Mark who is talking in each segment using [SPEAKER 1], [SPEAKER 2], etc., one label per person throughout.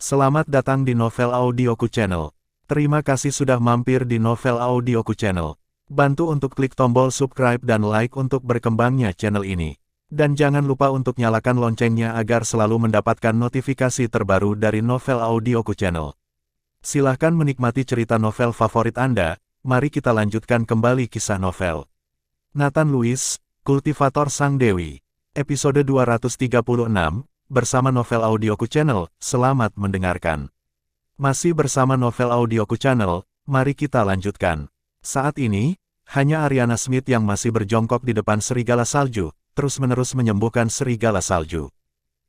[SPEAKER 1] Selamat datang di Novel Audioku Channel. Terima kasih sudah mampir di Novel Audioku Channel. Bantu untuk klik tombol subscribe dan like untuk berkembangnya channel ini. Dan jangan lupa untuk nyalakan loncengnya agar selalu mendapatkan notifikasi terbaru dari Novel Audioku Channel. Silahkan menikmati cerita novel favorit Anda, mari kita lanjutkan kembali kisah novel. Nathan Lewis, Kultivator Sang Dewi. Episode 236. Bersama Novel Audioku Channel, selamat mendengarkan. Masih bersama Novel Audioku Channel, mari kita lanjutkan. Saat ini, hanya Ariana Smith yang masih berjongkok di depan serigala salju, terus-menerus menyembuhkan serigala salju.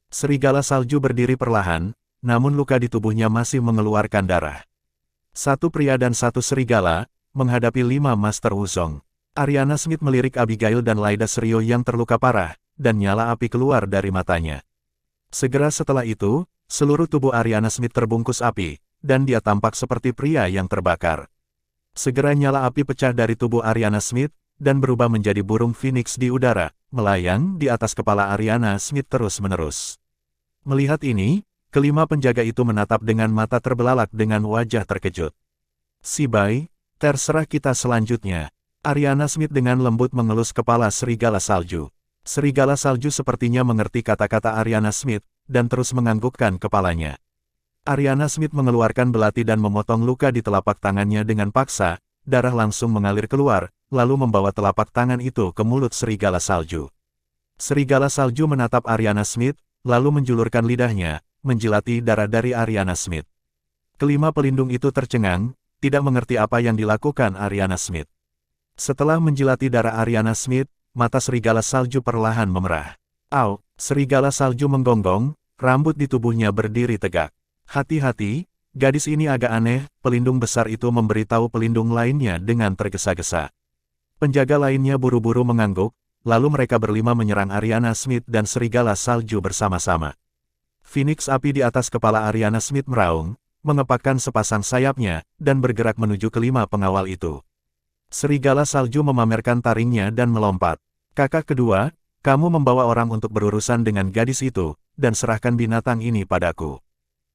[SPEAKER 1] Serigala salju berdiri perlahan, namun luka di tubuhnya masih mengeluarkan darah. Satu pria dan satu serigala, menghadapi 5 Master Wuzong. Ariana Smith melirik Abigail dan Laida Serio yang terluka parah, dan nyala api keluar dari matanya. Segera setelah itu, seluruh tubuh Ariana Smith terbungkus api, dan dia tampak seperti pria yang terbakar. Segera nyala api pecah dari tubuh Ariana Smith, dan berubah menjadi burung phoenix di udara, melayang di atas kepala Ariana Smith terus-menerus. Melihat ini, kelima penjaga itu menatap dengan mata terbelalak dengan wajah terkejut. "Sibai, terserah kita selanjutnya." Ariana Smith dengan lembut mengelus kepala serigala salju. Serigala salju sepertinya mengerti kata-kata Ariana Smith, dan terus menganggukkan kepalanya. Ariana Smith mengeluarkan belati dan memotong luka di telapak tangannya dengan paksa, darah langsung mengalir keluar, lalu membawa telapak tangan itu ke mulut serigala salju. Serigala salju menatap Ariana Smith, lalu menjulurkan lidahnya, menjilati darah dari Ariana Smith. Kelima pelindung itu tercengang, tidak mengerti apa yang dilakukan Ariana Smith. Setelah menjilati darah Ariana Smith, mata serigala salju perlahan memerah. "Au!" Serigala salju menggonggong, rambut di tubuhnya berdiri tegak. "Hati-hati, gadis ini agak aneh," pelindung besar itu memberitahu pelindung lainnya dengan tergesa-gesa. Penjaga lainnya buru-buru mengangguk, lalu mereka berlima menyerang Ariana Smith dan serigala salju bersama-sama. Phoenix api di atas kepala Ariana Smith meraung, mengepakkan sepasang sayapnya, dan bergerak menuju kelima pengawal itu. Serigala salju memamerkan taringnya dan melompat. "Kakak kedua, kamu membawa orang untuk berurusan dengan gadis itu, dan serahkan binatang ini padaku."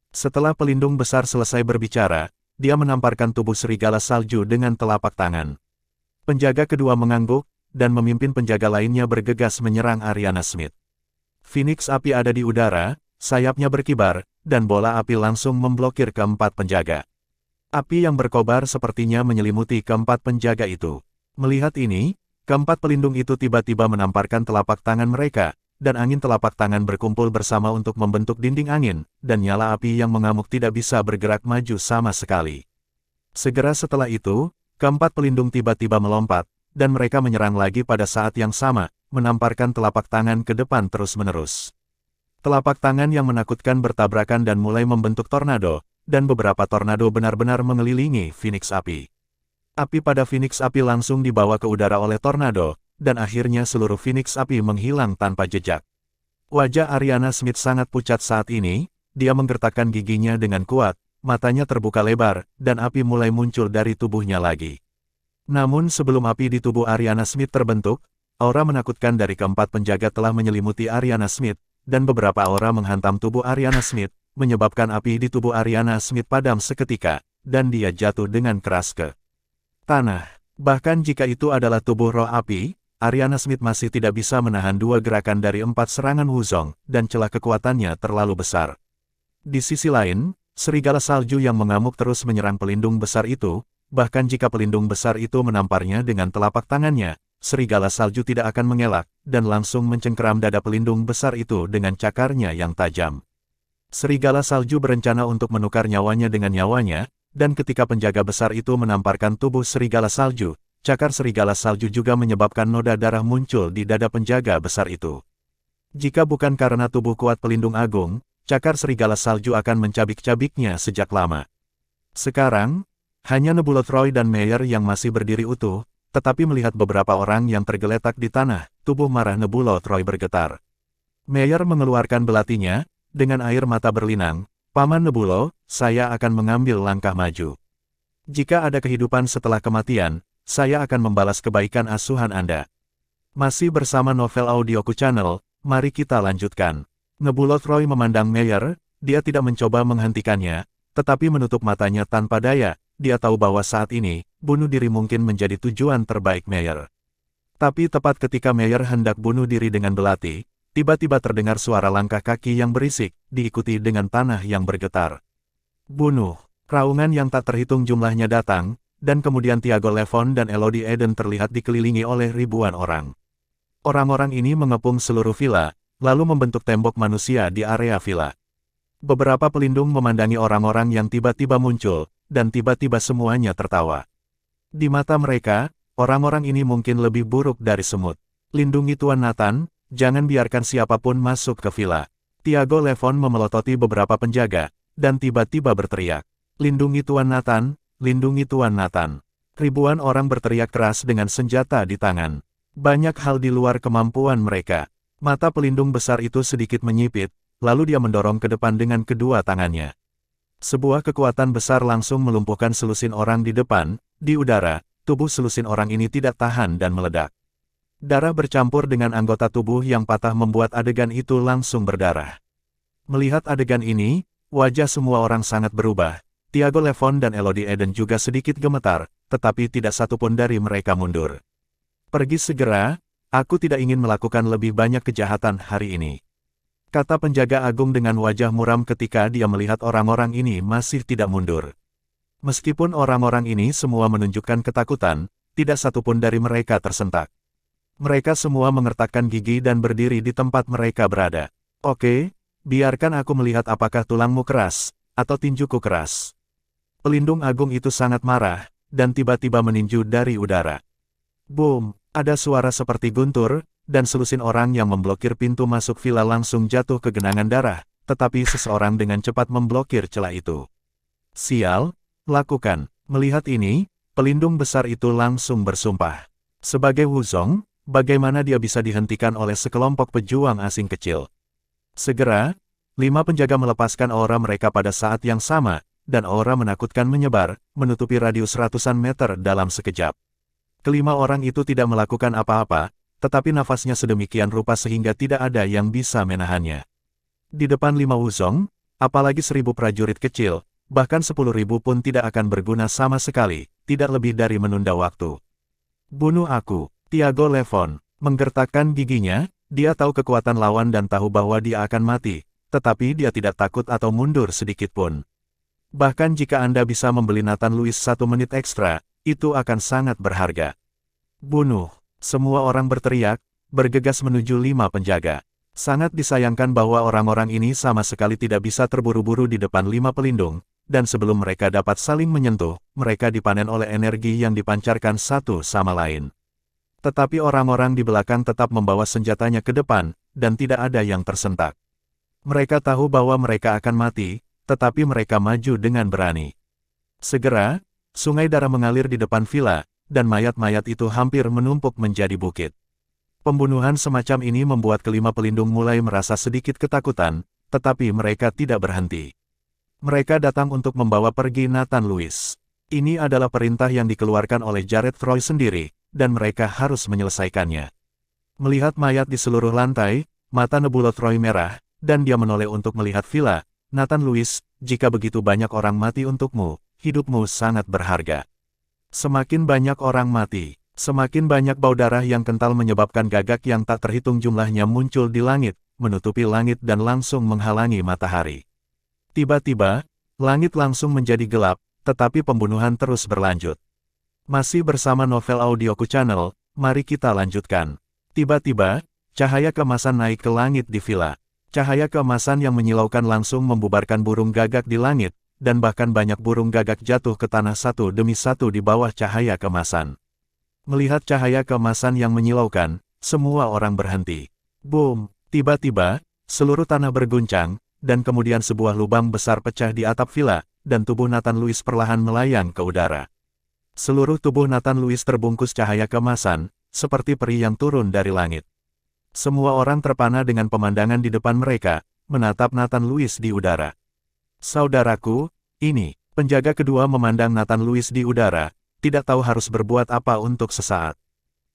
[SPEAKER 1] Setelah pelindung besar selesai berbicara, dia menamparkan tubuh serigala salju dengan telapak tangan. Penjaga kedua mengangguk, dan memimpin penjaga lainnya bergegas menyerang Ariana Smith. Phoenix api ada di udara, sayapnya berkibar, dan bola api langsung memblokir keempat penjaga. Api yang berkobar sepertinya menyelimuti keempat penjaga itu. Melihat ini, keempat pelindung itu tiba-tiba menamparkan telapak tangan mereka, dan angin telapak tangan berkumpul bersama untuk membentuk dinding angin, dan nyala api yang mengamuk tidak bisa bergerak maju sama sekali. Segera setelah itu, keempat pelindung tiba-tiba melompat, dan mereka menyerang lagi pada saat yang sama, menamparkan telapak tangan ke depan terus-menerus. Telapak tangan yang menakutkan bertabrakan dan mulai membentuk tornado, dan beberapa tornado benar-benar mengelilingi Phoenix api. Api pada Phoenix api langsung dibawa ke udara oleh tornado, dan akhirnya seluruh Phoenix api menghilang tanpa jejak. Wajah Ariana Smith sangat pucat saat ini, dia menggertakkan giginya dengan kuat, matanya terbuka lebar, dan api mulai muncul dari tubuhnya lagi. Namun sebelum api di tubuh Ariana Smith terbentuk, aura menakutkan dari keempat penjaga telah menyelimuti Ariana Smith, dan beberapa aura menghantam tubuh Ariana Smith, menyebabkan api di tubuh Ariana Smith padam seketika, dan dia jatuh dengan keras ke tanah. Bahkan jika itu adalah tubuh roh api, Ariana Smith masih tidak bisa menahan 2 gerakan dari 4 serangan Wuzong, dan celah kekuatannya terlalu besar. Di sisi lain, serigala salju yang mengamuk terus menyerang pelindung besar itu, bahkan jika pelindung besar itu menamparnya dengan telapak tangannya, serigala salju tidak akan mengelak, dan langsung mencengkeram dada pelindung besar itu dengan cakarnya yang tajam. Serigala salju berencana untuk menukar nyawanya dengan nyawanya, dan ketika penjaga besar itu menamparkan tubuh serigala salju, cakar serigala salju juga menyebabkan noda darah muncul di dada penjaga besar itu. Jika bukan karena tubuh kuat pelindung agung, cakar serigala salju akan mencabik-cabiknya sejak lama. Sekarang, hanya Nebulot Roy dan Meyer yang masih berdiri utuh, tetapi melihat beberapa orang yang tergeletak di tanah, tubuh marah Nebulot Roy bergetar. Meyer mengeluarkan belatinya, dengan air mata berlinang, "Paman Nebulo, saya akan mengambil langkah maju. Jika ada kehidupan setelah kematian, saya akan membalas kebaikan asuhan Anda." Masih bersama Novel Audioku Channel, mari kita lanjutkan. Nebulot Roy memandang Meyer, dia tidak mencoba menghentikannya, tetapi menutup matanya tanpa daya. Dia tahu bahwa saat ini, bunuh diri mungkin menjadi tujuan terbaik Meyer. Tapi tepat ketika Meyer hendak bunuh diri dengan belati, tiba-tiba terdengar suara langkah kaki yang berisik, diikuti dengan tanah yang bergetar. Bunuh. Raungan yang tak terhitung jumlahnya datang, dan kemudian Tiago Levon dan Elodie Eden terlihat dikelilingi oleh ribuan orang. Orang-orang ini mengepung seluruh villa, lalu membentuk tembok manusia di area villa. Beberapa pelindung memandangi orang-orang yang tiba-tiba muncul, dan tiba-tiba semuanya tertawa. Di mata mereka, orang-orang ini mungkin lebih buruk dari semut. Lindungi Tuan Nathan, jangan biarkan siapapun masuk ke villa. Tiago Levon memelototi beberapa penjaga, dan tiba-tiba berteriak. Lindungi Tuan Nathan, lindungi Tuan Nathan. Ribuan orang berteriak keras dengan senjata di tangan. Banyak hal di luar kemampuan mereka. Mata pelindung besar itu sedikit menyipit, lalu dia mendorong ke depan dengan kedua tangannya. Sebuah kekuatan besar langsung melumpuhkan selusin orang di depan, di udara, tubuh selusin orang ini tidak tahan dan meledak. Darah bercampur dengan anggota tubuh yang patah membuat adegan itu langsung berdarah. Melihat adegan ini, wajah semua orang sangat berubah. Tiago Levon dan Elodie Eden juga sedikit gemetar, tetapi tidak satupun dari mereka mundur. Pergi segera, aku tidak ingin melakukan lebih banyak kejahatan hari ini. Kata penjaga agung dengan wajah muram ketika dia melihat orang-orang ini masih tidak mundur. Meskipun orang-orang ini semua menunjukkan ketakutan, tidak satupun dari mereka tersentak. Mereka semua mengertakkan gigi dan berdiri di tempat mereka berada. Oke, biarkan aku melihat apakah tulangmu keras, atau tinjuku keras. Pelindung agung itu sangat marah, dan tiba-tiba meninju dari udara. Boom, ada suara seperti guntur, dan selusin orang yang memblokir pintu masuk villa langsung jatuh ke genangan darah, tetapi seseorang dengan cepat memblokir celah itu. Sial, lakukan. Melihat ini, pelindung besar itu langsung bersumpah. Sebagai Wuzong, bagaimana dia bisa dihentikan oleh sekelompok pejuang asing kecil? Segera, 5 penjaga melepaskan aura mereka pada saat yang sama, dan aura menakutkan menyebar, menutupi radius ratusan meter dalam sekejap. Kelima orang itu tidak melakukan apa-apa, tetapi nafasnya sedemikian rupa sehingga tidak ada yang bisa menahannya. Di depan 5 Wuzong, apalagi 1000 prajurit kecil, bahkan 10.000 pun tidak akan berguna sama sekali, tidak lebih dari menunda waktu. Bunuh aku, Tiago Levon. Menggertakkan giginya, dia tahu kekuatan lawan dan tahu bahwa dia akan mati, tetapi dia tidak takut atau mundur sedikit pun. Bahkan jika Anda bisa membeli Nathan Louis 1 menit ekstra, itu akan sangat berharga. Bunuh. Semua orang berteriak, bergegas menuju 5 penjaga. Sangat disayangkan bahwa orang-orang ini sama sekali tidak bisa terburu-buru di depan 5 pelindung, dan sebelum mereka dapat saling menyentuh, mereka dipanen oleh energi yang dipancarkan satu sama lain. Tetapi orang-orang di belakang tetap membawa senjatanya ke depan, dan tidak ada yang tersentak. Mereka tahu bahwa mereka akan mati, tetapi mereka maju dengan berani. Segera, sungai darah mengalir di depan villa, dan mayat-mayat itu hampir menumpuk menjadi bukit. Pembunuhan semacam ini membuat kelima pelindung mulai merasa sedikit ketakutan, tetapi mereka tidak berhenti. Mereka datang untuk membawa pergi Nathan Louis. Ini adalah perintah yang dikeluarkan oleh Jared Troy sendiri, dan mereka harus menyelesaikannya. Melihat mayat di seluruh lantai, mata Nebulot Troy merah, dan dia menoleh untuk melihat villa. Nathan Louis, jika begitu banyak orang mati untukmu, hidupmu sangat berharga. Semakin banyak orang mati, semakin banyak bau darah yang kental menyebabkan gagak yang tak terhitung jumlahnya muncul di langit, menutupi langit dan langsung menghalangi matahari. Tiba-tiba, langit langsung menjadi gelap, tetapi pembunuhan terus berlanjut. Masih bersama Novel Audioku Channel, mari kita lanjutkan. Tiba-tiba, cahaya keemasan naik ke langit di villa. Cahaya keemasan yang menyilaukan langsung membubarkan burung gagak di langit, dan bahkan banyak burung gagak jatuh ke tanah satu demi satu di bawah cahaya keemasan. Melihat cahaya keemasan yang menyilaukan, semua orang berhenti. Boom! Tiba-tiba, seluruh tanah berguncang, dan kemudian sebuah lubang besar pecah di atap villa, dan tubuh Nathan Louis perlahan melayang ke udara. Seluruh tubuh Nathan Louis terbungkus cahaya keemasan, seperti peri yang turun dari langit. Semua orang terpana dengan pemandangan di depan mereka, menatap Nathan Louis di udara. Saudaraku, ini, penjaga kedua memandang Nathan Louis di udara, tidak tahu harus berbuat apa untuk sesaat.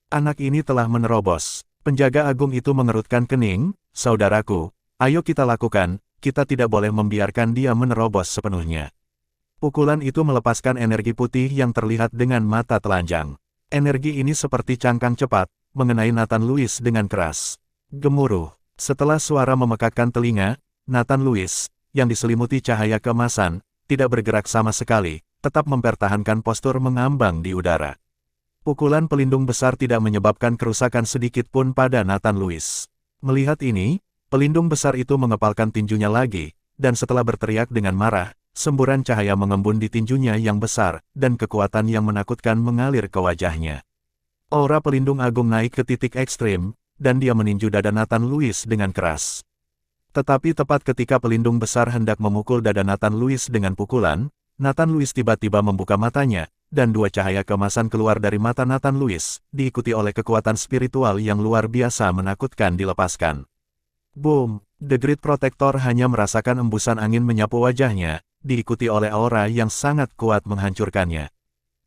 [SPEAKER 1] Anak ini telah menerobos. Penjaga agung itu mengerutkan kening, saudaraku, ayo kita lakukan, kita tidak boleh membiarkan dia menerobos sepenuhnya. Pukulan itu melepaskan energi putih yang terlihat dengan mata telanjang. Energi ini seperti cangkang cepat, mengenai Nathan Lewis dengan keras. Gemuruh. Setelah suara memekakkan telinga, Nathan Lewis, yang diselimuti cahaya keemasan, tidak bergerak sama sekali, tetap mempertahankan postur mengambang di udara. Pukulan pelindung besar tidak menyebabkan kerusakan sedikit pun pada Nathan Lewis. Melihat ini, pelindung besar itu mengepalkan tinjunya lagi, dan setelah berteriak dengan marah, semburan cahaya mengembun di tinjunya yang besar, dan kekuatan yang menakutkan mengalir ke wajahnya. Aura pelindung agung naik ke titik ekstrim, dan dia meninju dada Nathan Lewis dengan keras. Tetapi tepat ketika pelindung besar hendak memukul dada Nathan Lewis dengan pukulan, Nathan Lewis tiba-tiba membuka matanya, dan dua cahaya keemasan keluar dari mata Nathan Lewis, diikuti oleh kekuatan spiritual yang luar biasa menakutkan dilepaskan. Boom! The Great Protector hanya merasakan embusan angin menyapu wajahnya, diikuti oleh aura yang sangat kuat menghancurkannya.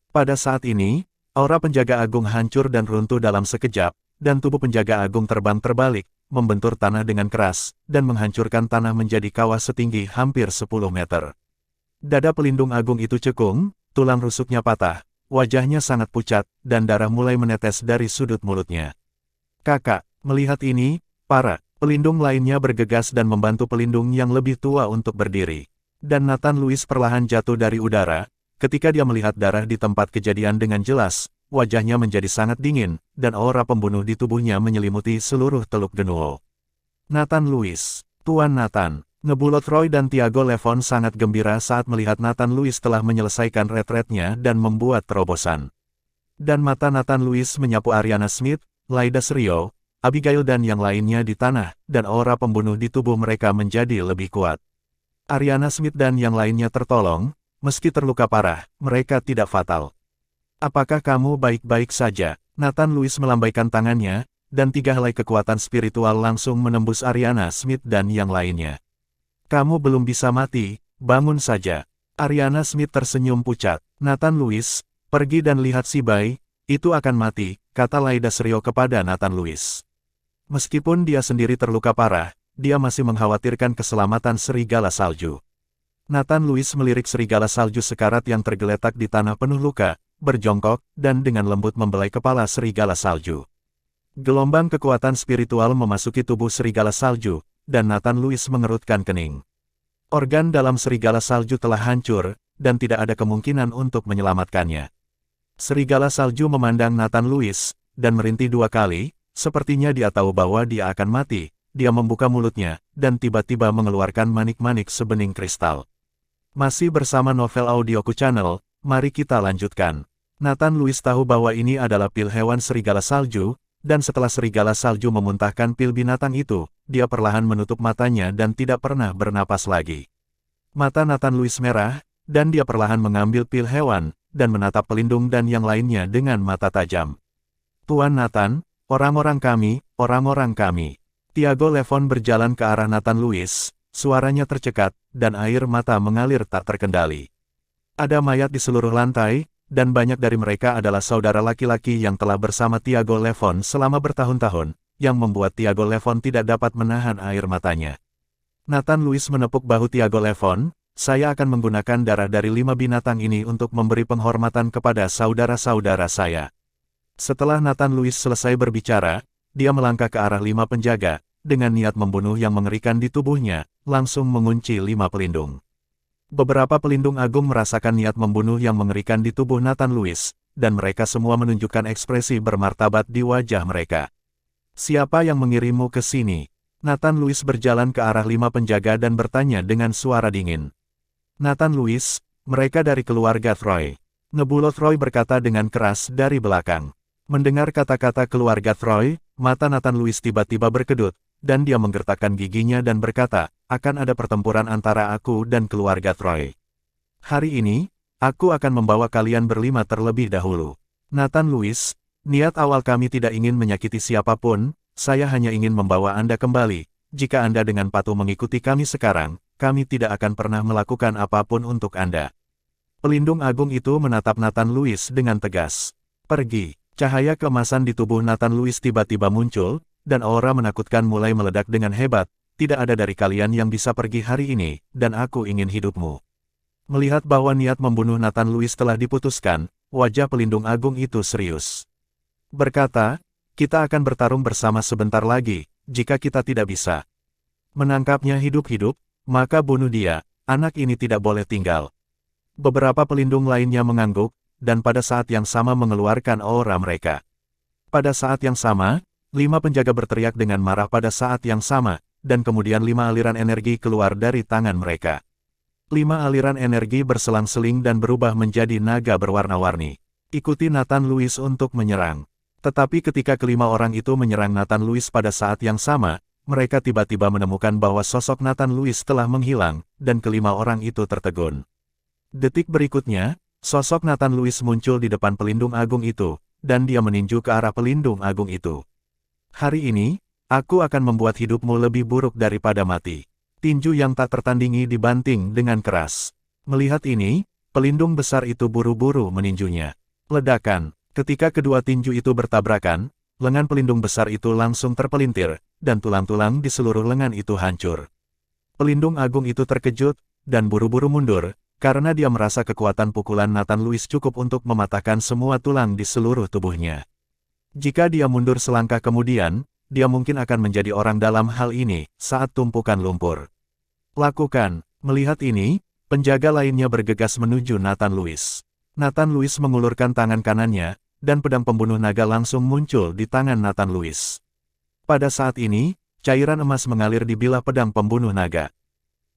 [SPEAKER 1] Pada saat ini, aura penjaga agung hancur dan runtuh dalam sekejap, dan tubuh penjaga agung terbang terbalik, membentur tanah dengan keras, dan menghancurkan tanah menjadi kawah setinggi hampir 10 meter. Dada pelindung agung itu cekung, tulang rusuknya patah, wajahnya sangat pucat, dan darah mulai menetes dari sudut mulutnya. Kakak, melihat ini, para pelindung lainnya bergegas dan membantu pelindung yang lebih tua untuk berdiri. Dan Nathan Lewis perlahan jatuh dari udara, ketika dia melihat darah di tempat kejadian dengan jelas, wajahnya menjadi sangat dingin, dan aura pembunuh di tubuhnya menyelimuti seluruh Teluk Genuo. Nathan Lewis, Tuan Nathan. Nebulot Roy dan Tiago Levon sangat gembira saat melihat Nathan Lewis telah menyelesaikan retretnya dan membuat terobosan. Dan mata Nathan Lewis menyapu Ariana Smith, Lyda Rio, Abigail dan yang lainnya di tanah, dan aura pembunuh di tubuh mereka menjadi lebih kuat. Ariana Smith dan yang lainnya tertolong, meski terluka parah, mereka tidak fatal. Apakah kamu baik-baik saja? Nathan Lewis melambaikan tangannya, dan 3 helai kekuatan spiritual langsung menembus Ariana Smith dan yang lainnya. Kamu belum bisa mati, bangun saja. Ariana Smith tersenyum pucat. Nathan Lewis, pergi dan lihat si bayi, itu akan mati, kata Lyda Rio kepada Nathan Lewis. Meskipun dia sendiri terluka parah, dia masih mengkhawatirkan keselamatan serigala salju. Nathan Lewis melirik serigala salju sekarat yang tergeletak di tanah penuh luka, berjongkok, dan dengan lembut membelai kepala serigala salju. Gelombang kekuatan spiritual memasuki tubuh serigala salju, dan Nathan Lewis mengerutkan kening. Organ dalam serigala salju telah hancur, dan tidak ada kemungkinan untuk menyelamatkannya. Serigala salju memandang Nathan Lewis, dan merintih 2 kali, sepertinya dia tahu bahwa dia akan mati. Dia membuka mulutnya, dan tiba-tiba mengeluarkan manik-manik sebening kristal. Masih bersama Novel Audioku Channel, mari kita lanjutkan. Nathan Lewis tahu bahwa ini adalah pil hewan serigala salju, dan setelah serigala salju memuntahkan pil binatang itu, dia perlahan menutup matanya dan tidak pernah bernapas lagi. Mata Nathan Lewis merah, dan dia perlahan mengambil pil hewan, dan menatap pelindung dan yang lainnya dengan mata tajam. Tuan Nathan, orang-orang kami, orang-orang kami. Tiago Levon berjalan ke arah Nathan Lewis, suaranya tercekat, dan air mata mengalir tak terkendali. Ada mayat di seluruh lantai, dan banyak dari mereka adalah saudara laki-laki yang telah bersama Tiago Levon selama bertahun-tahun, yang membuat Tiago Levon tidak dapat menahan air matanya. Nathan Lewis menepuk bahu Tiago Levon, saya akan menggunakan darah dari 5 binatang ini untuk memberi penghormatan kepada saudara-saudara saya. Setelah Nathan Lewis selesai berbicara, dia melangkah ke arah 5 penjaga, dengan niat membunuh yang mengerikan di tubuhnya, langsung mengunci 5 pelindung. Beberapa pelindung agung merasakan niat membunuh yang mengerikan di tubuh Nathan Lewis, dan mereka semua menunjukkan ekspresi bermartabat di wajah mereka. Siapa yang mengirimmu ke sini? Nathan Lewis berjalan ke arah 5 penjaga dan bertanya dengan suara dingin. Nathan Lewis, mereka dari keluarga Troy. Nebulot Roy berkata dengan keras dari belakang. Mendengar kata-kata keluarga Troy, mata Nathan Lewis tiba-tiba berkedut, dan dia menggertakkan giginya dan berkata, akan ada pertempuran antara aku dan keluarga Troy. Hari ini, aku akan membawa kalian berlima terlebih dahulu. Nathan Lewis, niat awal kami tidak ingin menyakiti siapapun, saya hanya ingin membawa Anda kembali. Jika Anda dengan patuh mengikuti kami sekarang, kami tidak akan pernah melakukan apapun untuk Anda. Pelindung agung itu menatap Nathan Lewis dengan tegas. Pergi. Cahaya keemasan di tubuh Nathan Lewis tiba-tiba muncul, dan aura menakutkan mulai meledak dengan hebat, tidak ada dari kalian yang bisa pergi hari ini, dan aku ingin hidupmu. Melihat bahwa niat membunuh Nathan Louis telah diputuskan, wajah pelindung agung itu serius. Berkata, kita akan bertarung bersama sebentar lagi, jika kita tidak bisa menangkapnya hidup-hidup, maka bunuh dia, anak ini tidak boleh tinggal. Beberapa pelindung lainnya mengangguk, dan pada saat yang sama mengeluarkan aura mereka. Pada saat yang sama, 5 penjaga berteriak dengan marah pada saat yang sama, dan kemudian 5 aliran energi keluar dari tangan mereka. 5 aliran energi berselang-seling dan berubah menjadi naga berwarna-warni. Ikuti Nathan Louis untuk menyerang. Tetapi ketika kelima orang itu menyerang Nathan Louis pada saat yang sama, mereka tiba-tiba menemukan bahwa sosok Nathan Louis telah menghilang, dan kelima orang itu tertegun. Detik berikutnya, sosok Nathan Louis muncul di depan pelindung agung itu, dan dia meninju ke arah pelindung agung itu. Hari ini, aku akan membuat hidupmu lebih buruk daripada mati. Tinju yang tak tertandingi dibanting dengan keras. Melihat ini, pelindung besar itu buru-buru meninjunya. Ledakan, ketika kedua tinju itu bertabrakan, lengan pelindung besar itu langsung terpelintir, dan tulang-tulang di seluruh lengan itu hancur. Pelindung agung itu terkejut, dan buru-buru mundur, karena dia merasa kekuatan pukulan Nathan Louis cukup untuk mematahkan semua tulang di seluruh tubuhnya. Jika dia mundur selangkah kemudian, dia mungkin akan menjadi orang dalam hal ini, saat tumpukan lumpur. Lakukan, melihat ini, penjaga lainnya bergegas menuju Nathan Louis. Nathan Louis mengulurkan tangan kanannya, dan pedang pembunuh naga langsung muncul di tangan Nathan Louis. Pada saat ini, cairan emas mengalir di bilah pedang pembunuh naga.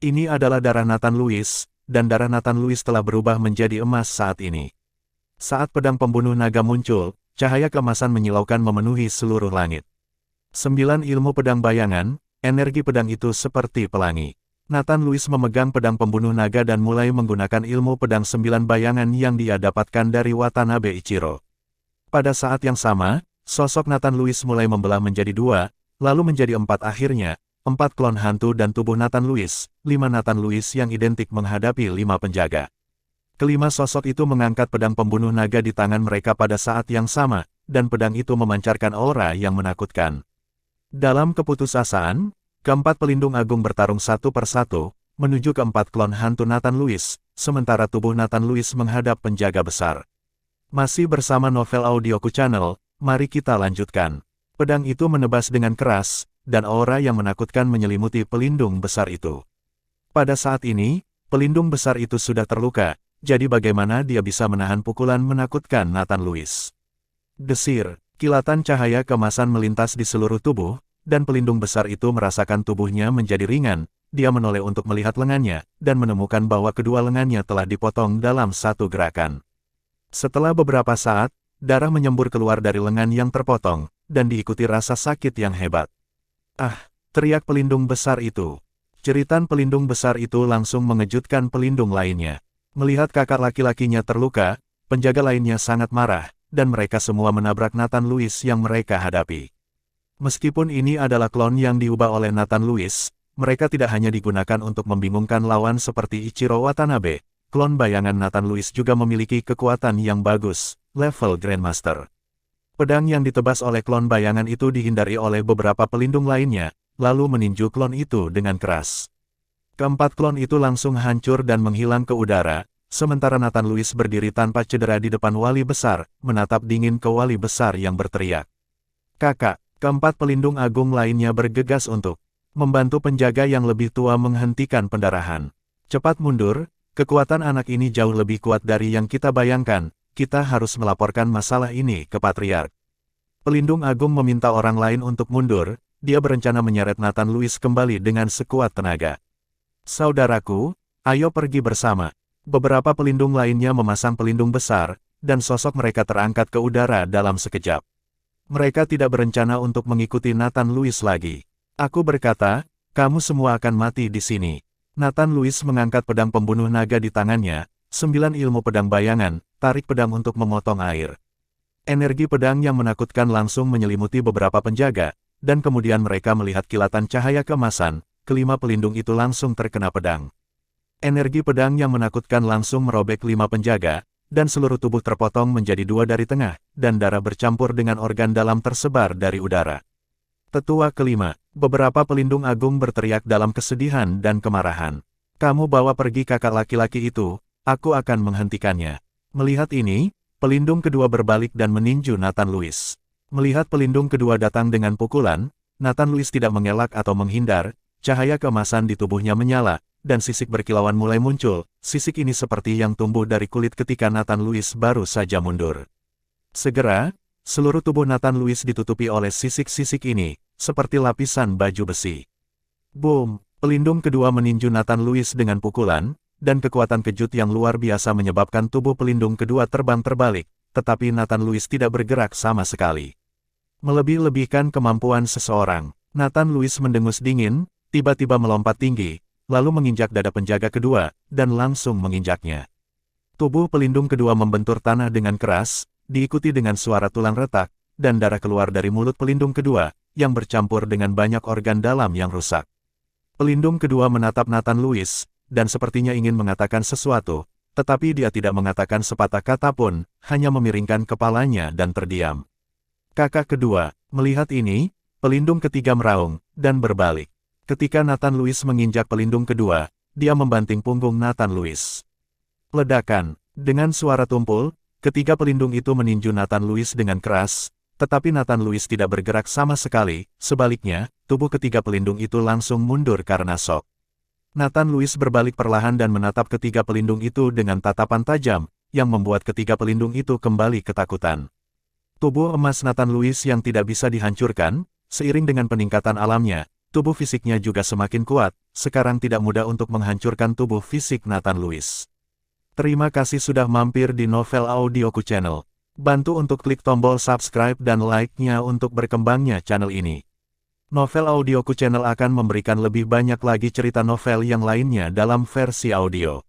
[SPEAKER 1] Ini adalah darah Nathan Louis, dan darah Nathan Louis telah berubah menjadi emas saat ini. Saat pedang pembunuh naga muncul, cahaya keemasan menyilaukan memenuhi seluruh langit. 9 ilmu pedang bayangan, energi pedang itu seperti pelangi. Nathan Louis memegang pedang pembunuh naga dan mulai menggunakan ilmu pedang 9 bayangan yang dia dapatkan dari Watanabe Ichiro. Pada saat yang sama, sosok Nathan Louis mulai membelah menjadi 2, lalu menjadi 4 akhirnya, 4 klon hantu dan tubuh Nathan Louis, 5 Nathan Louis yang identik menghadapi 5 penjaga. Kelima sosok itu mengangkat pedang pembunuh naga di tangan mereka pada saat yang sama, dan pedang itu memancarkan aura yang menakutkan. Dalam keputusasaan, keempat pelindung agung bertarung satu persatu, menuju ke 4 klon hantu Nathan Louis, sementara tubuh Nathan Louis menghadap penjaga besar. Masih bersama Novel Audioku Channel, mari kita lanjutkan. Pedang itu menebas dengan keras, dan aura yang menakutkan menyelimuti pelindung besar itu. Pada saat ini, pelindung besar itu sudah terluka, jadi bagaimana dia bisa menahan pukulan menakutkan Nathan Louis? Desir, kilatan cahaya keemasan melintas di seluruh tubuh, dan pelindung besar itu merasakan tubuhnya menjadi ringan, dia menoleh untuk melihat lengannya, dan menemukan bahwa kedua lengannya telah dipotong dalam satu gerakan. Setelah beberapa saat, darah menyembur keluar dari lengan yang terpotong, dan diikuti rasa sakit yang hebat. Ah, teriak pelindung besar itu. Jeritan pelindung besar itu langsung mengejutkan pelindung lainnya. Melihat kakak laki-lakinya terluka, penjaga lainnya sangat marah, dan mereka semua menabrak Nathan Louis yang mereka hadapi. Meskipun ini adalah klon yang diubah oleh Nathan Louis, mereka tidak hanya digunakan untuk membingungkan lawan seperti Ichiro Watanabe. Klon bayangan Nathan Louis juga memiliki kekuatan yang bagus, level Grandmaster. Pedang yang ditebas oleh klon bayangan itu dihindari oleh beberapa pelindung lainnya, lalu meninju klon itu dengan keras. Keempat klon itu langsung hancur dan menghilang ke udara, sementara Nathan Louis berdiri tanpa cedera di depan wali besar, menatap dingin ke wali besar yang berteriak. Kakak, keempat pelindung agung lainnya bergegas untuk membantu penjaga yang lebih tua menghentikan pendarahan. Cepat mundur. Kekuatan anak ini jauh lebih kuat dari yang kita bayangkan, kita harus melaporkan masalah ini ke Patriark. Pelindung agung meminta orang lain untuk mundur, dia berencana menyeret Nathan Louis kembali dengan sekuat tenaga. Saudaraku, ayo pergi bersama. Beberapa pelindung lainnya memasang pelindung besar, dan sosok mereka terangkat ke udara dalam sekejap. Mereka tidak berencana untuk mengikuti Nathan Louis lagi. Aku berkata, kamu semua akan mati di sini. Nathan Louis mengangkat pedang pembunuh naga di tangannya, 9 ilmu pedang bayangan, tarik pedang untuk memotong air. Energi pedang yang menakutkan langsung menyelimuti beberapa penjaga, dan kemudian mereka melihat kilatan cahaya keemasan, kelima pelindung itu langsung terkena pedang. Energi pedang yang menakutkan langsung merobek 5 penjaga, dan seluruh tubuh terpotong menjadi 2 dari tengah, dan darah bercampur dengan organ dalam tersebar dari udara. Tetua kelima, beberapa pelindung agung berteriak dalam kesedihan dan kemarahan. Kamu bawa pergi kakak laki-laki itu, aku akan menghentikannya. Melihat ini, pelindung kedua berbalik dan meninju Nathan Louis. Melihat pelindung kedua datang dengan pukulan, Nathan Louis tidak mengelak atau menghindar, cahaya keemasan di tubuhnya menyala, dan sisik berkilauan mulai muncul. Sisik ini seperti yang tumbuh dari kulit ketika Nathan Louis baru saja mundur. Segera, seluruh tubuh Nathan Louis ditutupi oleh sisik-sisik ini, seperti lapisan baju besi. Boom! Pelindung kedua meninju Nathan Louis dengan pukulan, dan kekuatan kejut yang luar biasa menyebabkan tubuh pelindung kedua terbang terbalik, tetapi Nathan Louis tidak bergerak sama sekali. Melebih-lebihkan kemampuan seseorang, Nathan Louis mendengus dingin, tiba-tiba melompat tinggi, lalu menginjak dada penjaga kedua, dan langsung menginjaknya. Tubuh pelindung kedua membentur tanah dengan keras, diikuti dengan suara tulang retak, dan darah keluar dari mulut pelindung kedua, yang bercampur dengan banyak organ dalam yang rusak. Pelindung kedua menatap Nathan Louis, dan sepertinya ingin mengatakan sesuatu, tetapi dia tidak mengatakan sepatah kata pun, hanya memiringkan kepalanya dan terdiam. Kakak kedua, melihat ini, pelindung ketiga meraung, dan berbalik. Ketika Nathan Louis menginjak pelindung kedua, dia membanting punggung Nathan Louis. Ledakan, dengan suara tumpul, ketiga pelindung itu meninju Nathan Louis dengan keras, tetapi Nathan Louis tidak bergerak sama sekali, sebaliknya, tubuh ketiga pelindung itu langsung mundur karena shock. Nathan Louis berbalik perlahan dan menatap ketiga pelindung itu dengan tatapan tajam, yang membuat ketiga pelindung itu kembali ketakutan. Tubuh emas Nathan Louis yang tidak bisa dihancurkan, seiring dengan peningkatan alamnya, tubuh fisiknya juga semakin kuat, sekarang tidak mudah untuk menghancurkan tubuh fisik Nathan Louis. Terima kasih sudah mampir di Novel Audioku Channel. Bantu untuk klik tombol subscribe dan like-nya untuk berkembangnya channel ini. Novel Audioku Channel akan memberikan lebih banyak lagi cerita novel yang lainnya dalam versi audio.